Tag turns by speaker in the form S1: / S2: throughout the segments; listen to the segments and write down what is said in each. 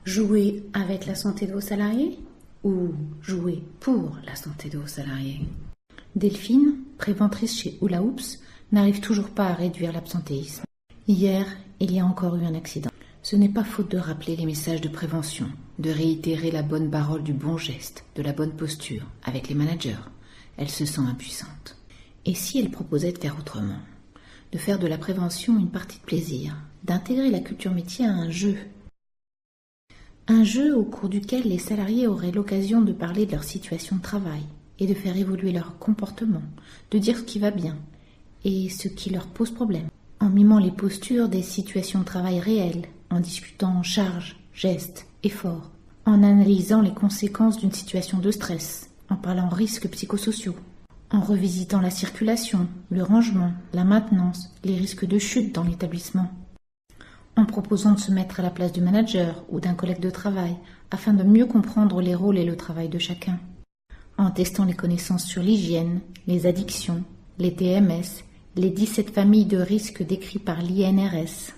S1: Jouer avec la santé de vos salariés ou jouer pour la santé de vos salariés? Delphine, préventrice chez Hula Hoops, n'arrive toujours pas à réduire l'absentéisme. Hier, il y a encore eu un accident. Ce n'est pas faute de rappeler les messages de prévention, de réitérer la bonne parole du bon geste, de la bonne posture avec les managers. Elle se sent impuissante. Et si elle proposait de faire autrement? De faire de la prévention une partie de plaisir, d'intégrer la culture métier à un jeu. Un jeu au cours duquel les salariés auraient l'occasion de parler de leur situation de travail et de faire évoluer leur comportement, de dire ce qui va bien et ce qui leur pose problème, en mimant les postures des situations de travail réelles, en discutant charge, gestes, efforts, en analysant les conséquences d'une situation de stress, en parlant risques psychosociaux, en revisitant la circulation, le rangement, la maintenance, les risques de chute dans l'établissement, en proposant de se mettre à la place du manager ou d'un collègue de travail afin de mieux comprendre les rôles et le travail de chacun, en testant les connaissances sur l'hygiène, les addictions, les TMS, les 17 familles de risques décrits par l'INRS,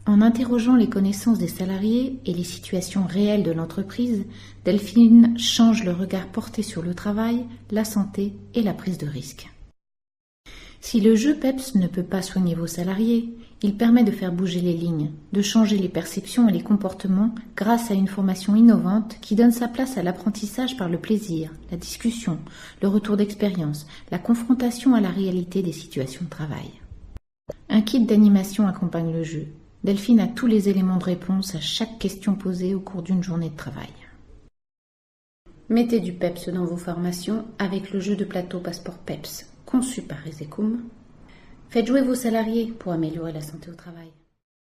S1: en interrogeant les connaissances des salariés et les situations réelles de l'entreprise. Delphine change le regard porté sur le travail, la santé et la prise de risque. Si le jeu PEPS ne peut pas soigner vos salariés, il permet de faire bouger les lignes, de changer les perceptions et les comportements grâce à une formation innovante qui donne sa place à l'apprentissage par le plaisir, la discussion, le retour d'expérience, la confrontation à la réalité des situations de travail. Un kit d'animation accompagne le jeu. Delphine a tous les éléments de réponse à chaque question posée au cours d'une journée de travail. Mettez du PEPS dans vos formations avec le jeu de plateau Passeport PEPS, conçu par Resecum. Faites jouer vos salariés pour améliorer la santé au travail.